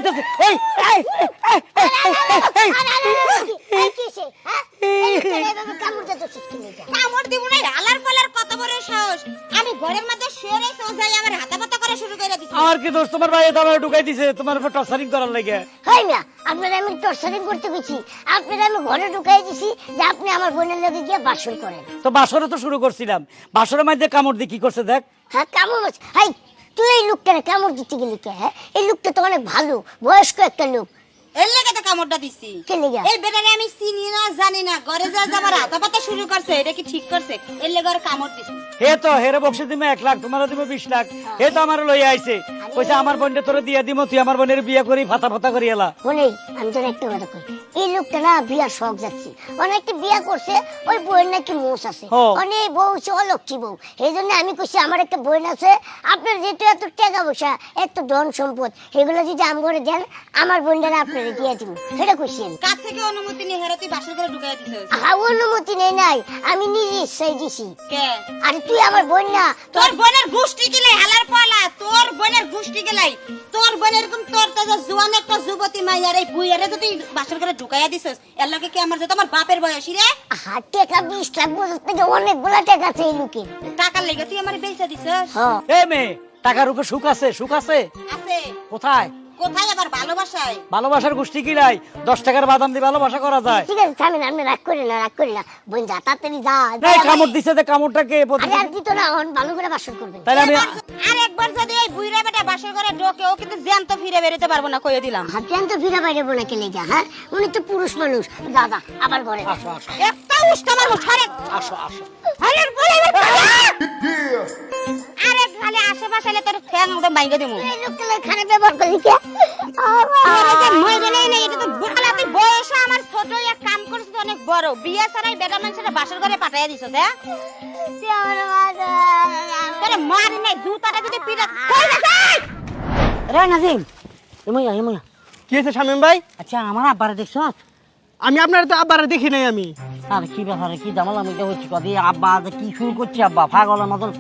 আইতাছে এই এই এই কিসে হ্যাঁ এই এভাবে কামড় দিতেছিস কি এটা কামড় দিব না আলার পালার কত বড় সাহস আমি ঘরের মধ্যে শুয়ে রইছি ও যাই আমার হাতাপাতা করা শুরু করে দিছে আর কি দোষ তোমার ভাই তো আমার ঢুকাই দিছে তোমার উপর টর্চারিং করার লাগে হাই না আপনারা আমি টর্চারিং করতে গেছি আপনারা আমি ঘরে ঢুকাই দিছি যে আপনি আমার বোনের লগে গিয়ে বাসর করেন তো বাসরে তো শুরু করছিলাম বাসরের মধ্যে কামড় দিয়ে কি করছে দেখ হ্যাঁ কামড় হাই তুই এই লোকটারে কামড় দিতে গেলি কে হ্যাঁ এই লোকটা তো অনেক ভালো বয়স্ক একটা লোক এর লেগে তো কামড়টা দিছি কে লেগে এই বেটারে আমি চিনি না জানি না ঘরে যা যাবার হাতাপাতা শুরু করছে এটা কি ঠিক করছে এর লেগে আর কামড় দিছি হে তো হেরে বক্সে দিমে 1 লাখ তোমার দিমে 20 লাখ হে তো আমার লইয়া আইছে কইছে আমার বোনকে তোরে দিয়া দিমু তুই আমার বোনের বিয়ে করি ফাতা ফাতা করি এলা বলে আমি তোর একটা কথা কই এই লোকটা না বিয়ার শখ যাচ্ছে অনেকটা বিয়া করছে ওই বউয়ের নাকি মোষ আছে অনেক বউ সে অলক্ষী বউ এই জন্য আমি কইছি আমার একটা বোন আছে আপনার যেহেতু এত টাকা পয়সা এত ধন সম্পদ এগুলো যদি আম করে দেন আমার বোনটা আপনারে দিয়ে দিব সেটা কইছি আমি কাছ থেকে অনুমতি নিয়ে হেরে তুই বাসর করে ঢুকাই দিছিস অনুমতি নেই নাই আমি নিজে ইচ্ছাই দিছি কে আরে তুই আমার বোন না তোর বোনের গোষ্ঠী গেলাই হালার পালা তোর বোনের গোষ্ঠী গেলাই তোর বোনের এরকম তোর তো জোয়ান একটা যুবতী মাইয়ার এই বুইয়ারে যদি বাসর করে ঢুকাইয়া দিছিস এর লাগে কি আমার যত আমার বাপের বয়সী রে টাকা 20 লাখ বছর থেকে অনেকগুলা টাকা আছে এই লোকের টাকার লেগে তুই আমার বেচা দিছিস হ্যাঁ এ মেয়ে টাকার উপর সুখ আছে আছে কোথায় কোথায় আবার ভালোবাসায় ভালোবাসার গোষ্ঠী কি নাই 10 টাকার বাদাম দিয়ে ভালোবাসা করা যায় ঠিক আছে থামেন আপনি রাগ করেন না বোন যা তাড়াতাড়ি যা নাই কামড় দিছে যে কামড়টাকে আরে আর কি তো না অন ভালো করে বাসন করবেন তাহলে আমি আর একবার যদি এই বুইরা বেটা বাসর করে ঢোকে ও কিন্তু জ্যান্ত ফিরে বেরোতে পারবো না কইয়ে দিলাম হাতিয়ান তো ফিরে বাইরে বোনা কে লেগা হ্যাঁ উনি তো পুরুষ মানুষ দাদা আবার ঘরে আসো আসো একটা উষ্টা মারবো ছাড়ে আসো আসো আরে বলে আরে খালি আশেপাশে তোর ফ্যান একদম বাইরে দেবো এই লোকগুলো খারাপ ব্যবহার করি কে মই গেলেই না এটা তো বুড়া তুই বয়স আমার ছোট এক কাম করছিস অনেক বড় বিয়ে ছাড়াই বেটা মানুষের বাসর ঘরে পাঠাইয়া দিছ হ্যাঁ তোরে মারি নাই জুতাটা যদি পিটা কই যাস রে নাজিম এমন কি হয়েছে শামিম ভাই? আচ্ছা আমার আব্বারে দেখছো আমি আপনার তো আবার দেখি নাই আমি। আর কি ব্যাপারে কি জামালাম এটা হচ্ছে কদি আব্বা যে কি শুরু করছে আব্বা পাগলের মতন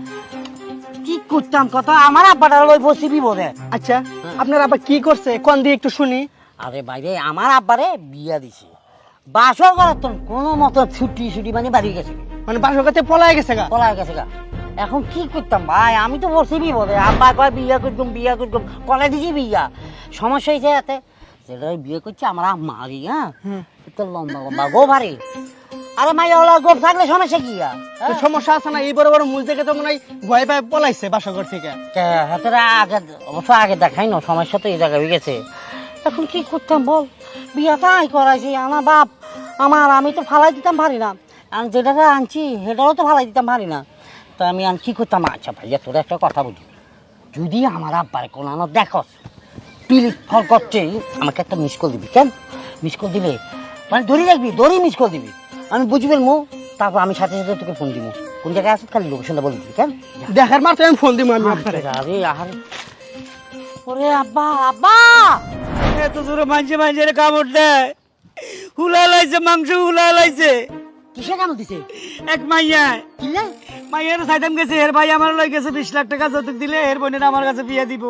কি করতাম কত আমার আব্বাটা লই বসি বিপদে। আচ্ছা আপনার আবার কি করছে কোন দিয়ে একটু শুনি। আরে বাইরে আমার আব্বারে বিয়া দিছে বাসর করার তো কোনো মতো ছুটি মানে বাড়ি গেছে মানে বাসর কাছে পলায় গেছে গা। পলায় গেছে গা। এখন কি করতাম ভাই আমি তো বসি বিপদে আব্বা কয় বিয়া করতাম কলে দিছি বিয়া সমস্যা হয়েছে এতে যেটা বিয়ে করছে আমার মারি হ্যাঁ তো লম্বা গো ভারি আরে মাই ওলা গোপ থাকলে সমস্যা কি তো সমস্যা আছে না এই বড় বড় মূল থেকে তো মনে হয় ভয় পায় পলাইছে বাসর থেকে। হাতেরা আগে অবশ্য আগে দেখাই না সমস্যা তো এই জায়গায় হয়ে গেছে এখন কি করতাম বল বিয়াটাই করাইছি আমার বাপ আমি তো ফালাই দিতাম পারি না আমি যেটা আনছি সেটাও তো ফালাই দিতাম পারি না তো আমি কি করতাম আচ্ছা ভাইয়া তোর একটা কথা বলি যদি আমার আব্বারে কোনো দেখস পিলিট ফল করছে আমাকে একটা মিস কল দিবি কেন মিস কল দিলে মানে দড়ি রাখবি দড়ি মিস কল দিবি আমি বুঝবি মো তারপর আমি সাথে সাথে তোকে ফোন দিব কোন জায়গায় আসিস খালি লোকেশনটা বলে দিবি কেন দেখার মাত্র আমি ফোন দিব আমি আপনারে। আরে আরে ওরে আব্বা আব্বা এত দূরে মাঝে কামড় দেয় হুলা লাইছে মাংস হুলা লাইছে কিসে কামড় দিছে এক মাইয়া কিলে মাইয়ার সাইদাম গেছে এর ভাই আমার লই গেছে 20 লাখ টাকা যৌতুক দিলে এর বোনের আমার কাছে বিয়ে দিব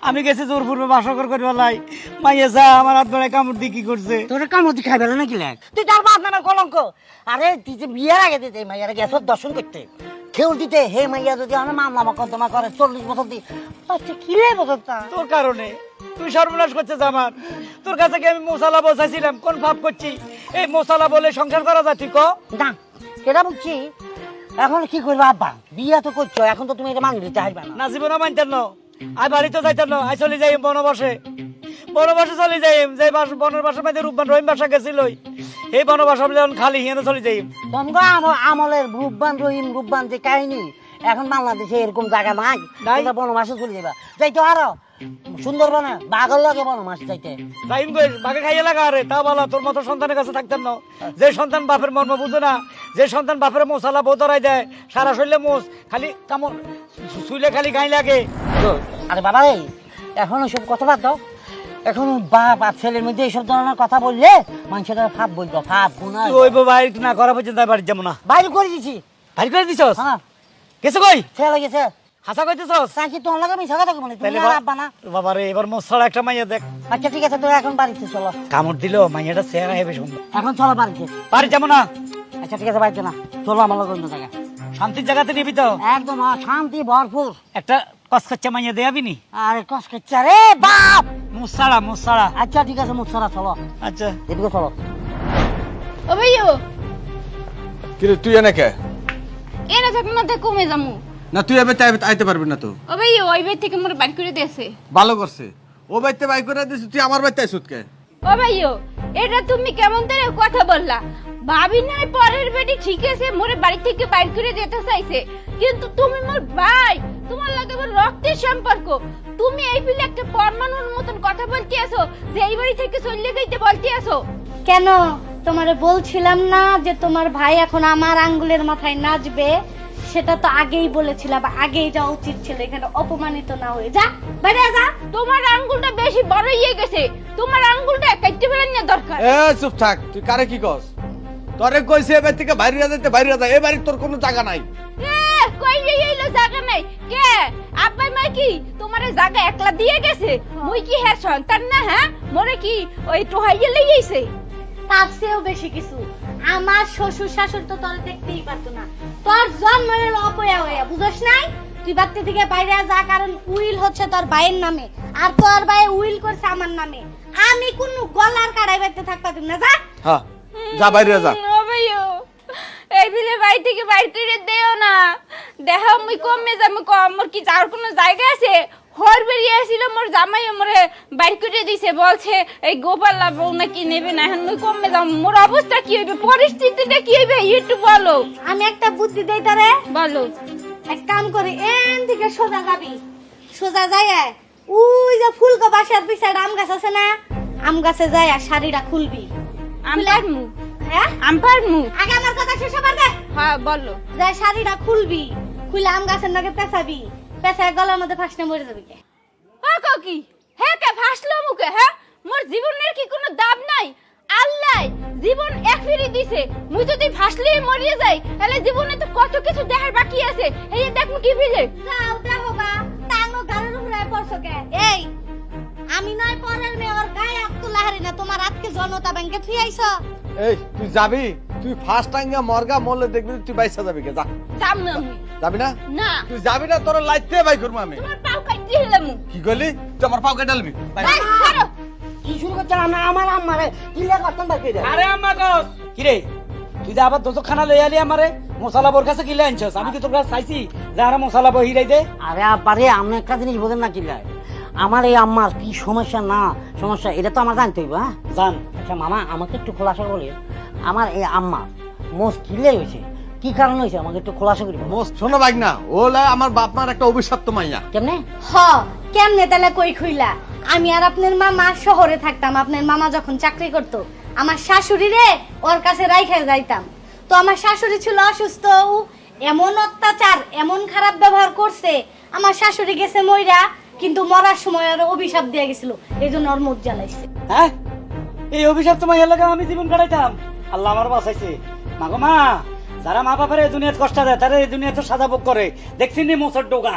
আমি গেছে জোর পূর্বে বাসকর করে লাই মাইয়া যা আমার হাত ধরে কামড় দিয়ে কি করছে তোর কামড় দি খাইবে না কিলে তুই তার বাপ নামের কলঙ্ক আরে তুই যে বিয়ের আগে দিতে মাইয়ার গেছত দর্শন করতে খেউ দিতে হে মাইয়া যদি আমার মামলা মকদ্দমা করে 40 বছর দি আচ্ছা কিলে বছর তা তোর কারণে তুই সর্বনাশ করছিস আমার তোর কাছে কি আমি মশলা বসাইছিলাম কোন ভাব করছি এই মশলা বলে সংসার করা যায় তুই ক না কেটা বলছি এখন কি করবে আব্বা বিয়া তো করছো এখন তো তুমি এটা মানি দিতে হাইবা না না জীবনে মানতেন না আই বাড়িতে যাইতেন না আই চলে যাই বনবাসে চলে যাই যে বনের বাসার মধ্যে রূপবান রহিম বাসা গেছিল এই বনবাসা যখন খালি হিয়ানো চলে যাই তোমরা আমলের রূপবান যে কাহিনী এখন বাংলাদেশে এরকম জায়গা নাই তোমরা বনবাসে চলে যাবা যাইতো আরো সুন্দরবনে বাঘের লগে বনবাস যাইতে টাইম কই বাগে খাইয়ে লাগা রে তা বলা তোর মতো সন্তানের কাছে থাকতেন না যে সন্তান বাপের মর্ম বুঝে না যে সন্তান বাপের মশলা বোতরাই দেয় সারা শরীরে মোষ খালি কামড় শুইলে খালি গাই লাগে আরে বাবা রে এখন সব কথা বাদ দাও এখন বাপ আর ছেলের মধ্যে এইসব ধরনের কথা বললে মানুষের ফাপ বলতো ফাপ গুণা ওই বাইর না করা পর্যন্ত বাড়ি যাবো না বাইরে করে দিছি বাইর করে দিছস হ্যাঁ গেছে কই ছেলে গেছে হাসা কইতেছস তা কি তোমার লাগে মিশা কথা বলি তুমি তাহলে আর আব্বা না বাবা রে এবার মশলা একটা মাইয়া দেখ আচ্ছা ঠিক আছে তুই এখন বাড়িতে চলো কামড় দিল মাইয়াটা চেহারা হেবে সুন্দর এখন চলো বাড়িতে বাড়ি যাবো না আচ্ছা ঠিক আছে বাড়িতে না চলো আমার লগে অন্য জায়গায় শান্তির জায়গাতে নিবি তো একদম শান্তি ভরপুর একটা কসকচ্চা মাইয়া দেয়াবি নি আরে কস করছে রে বাপ মুসাড়া আচ্ছা ঠিক আছে মুছারা চলো আচ্ছা এদিকে চলো ও ভাইও কিরে তুই এনে কে এনে থাক না দেখ কমে যামু না তুই এবে আইতে পারবি না তো ও ভাইও ওই বাড়ি থেকে মোর বাড়ি করে দিয়েছে ভালো করছে ও বাইতে বাই করে দিস তুই আমার বাইতে আইসুত কে ও ভাইও এটা তুমি কেমন করে কথা বললা ভাবি নাই পরের বেটি ঠিক আছে মোরে বাড়ি থেকে বাইর করে দিতে চাইছে কিন্তু তুমি মোর ভাই তোমার লাগে আমার রক্তের সম্পর্ক তুমি এই পিলে একটা পরমাণুর মতন কথা বলতে আসো যে এই বাড়ি থেকে চলে যাইতে বলতে আসো কেন তোমারে বলছিলাম না যে তোমার ভাই এখন আমার আঙ্গুলের মাথায় নাচবে সেটা তো আগেই বলেছিলাম আগেই যাওয়া উচিত ছিল এখানে অপমানিত না হয়ে যা বাইরে যা তোমার আঙ্গুলটা বেশি বড় হয়ে গেছে তোমার আঙ্গুলটা কাটতে ফেলানো দরকার এ চুপ থাক তুই কারে কি কস তোরে কইছে এবে থেকে বাইরে যা এ বাড়ির তোর কোনো জায়গা নাই কই এইলো জায়গা নাই কে আব্বাই মা কি তোমারে জায়গা একলা দিয়ে গেছে মুই কি হ্যাঁ সন্তান না হ্যাঁ মোরে কি ওই টোহাইয়ে লইয়াইছে তার চেয়েও বেশি কিছু আমার শ্বশুর শাশুড় তো তোর দেখতেই পারতো না তোর জন্মের অপয়া হইয়া বুঝছ নাই তুই বাড়ি থেকে বাইরে যা কারণ উইল হচ্ছে তোর ভাইয়ের নামে আর তোর ভাই উইল করছে আমার নামে আমি কোন গলার কাড়াই বাইতে থাকতাম না যা হ্যাঁ যা বাইরে যা ও ভাইও এই বিলে বাড়ি থেকে বাইরে করে দেও না দেখো মুই কমে যাবো কম মোর কি যাওয়ার কোনো জায়গা আছে হর বেরিয়ে আসছিল মোর জামাই মোরে বাইর করে দিছে বলছে এই গোপাল লাবো নাকি নেবে না এখন মুই কমে যাম মোর অবস্থা কি হইবে পরিস্থিতিটা কি হইবে একটু বলো আমি একটা বুদ্ধি দেই তোরে বলো এক কাম করি এন থেকে সোজা যাবি সোজা যাই ওই যে ফুলকো বাসার পিছনে আম গাছ আছে না আম গাছে যাই শাড়িটা খুলবি আম পারমু হ্যাঁ আম পারমু আগে আমার কথা শেষ হবার দে হ্যাঁ বলো যাই শাড়িটা খুলবি খুলে আম গাছের নাকে পেঁচাবি পেঁচায় গলার মধ্যে ফাঁসনে মরে যাবি কে ও কাকি হ্যাঁ কে ফাসলো মুখে হ্যাঁ মোর জীবনের কি কোনো দাম নাই আল্লাহ জীবন এক ফিরি দিছে মুই যদি ফাসলে মরিয়ে যাই তাহলে জীবনে তো কত কিছু দেখার বাকি আছে এই দেখ কি ভিজে যাও দেখো বা টাঙ্গো গালের উপরে পড়ছো কে এই আমি নয় পরের মেয়ে ওর গায়ে আব্দুল্লাহ হারি না তোমার আজকে জনতা ব্যাংকে ফি আইছো এই তুই যাবি তুই ফার্স্ট টাইমে মরগা মরলে দেখবি তুই বাইসা যাবি কে যা যাম না মুই যাবি না না তুই যাবি না তোর লাইতে বাই করবো আমি তোমার পাও কাটি হলাম কি করলি তুই আমার পাও কেটালবি ভাই ছাড়ো কি শুরু করছে আমরা আমার আম্মারে কি লে করতাম বাকি দে আরে আম্মা কস কি রে তুই যে আবার দোজো খানা লই আলি আমারে মশলা বোর কাছে কিলে আনছস আমি কি তোর কাছে চাইছি যে আরে মশলা বই হিরাই দে আরে আপারে আপনি একটা জিনিস বোঝেন না কি লাই আমার এই আম্মার কি সমস্যা না সমস্যা এটা তো আমার জানতে হইব হ্যাঁ জান আচ্ছা মামা আমাকে একটু খোলাসা বলে আমার এই আম্মা মোস কিলে হয়েছে কি কারণ হয়েছে আমাকে একটু খোলাসা করি মোস্ট শোনো ভাই না ওলা আমার বাপ মার একটা অভিশপ্ত মাইয়া কেমনে হ কেমনে তাহলে কই খুইলা আমি আর আপনার মামা শহরে থাকতাম আপনার মামা যখন চাকরি করত আমার শাশুড়ি রে ওর কাছে রাইখে যাইতাম তো আমার শাশুড়ি ছিল অসুস্থ ও এমন অত্যাচার এমন খারাপ ব্যবহার করছে আমার শাশুড়ি গেছে মইরা কিন্তু মরার সময় আর অভিশাপ দিয়ে গেছিল এই জন্য ওর মুখ জ্বালাইছে হ্যাঁ এই অভিশাপ তোমার এলাকা আমি জীবন কাটাইতাম আল্লাহ আমার বাঁচাইছে মাগো মা যারা মা বাপের এই দুনিয়াতে কষ্ট দেয় তারা এই দুনিয়াতে সাজা ভোগ করে দেখছিনি মোসর ডোগা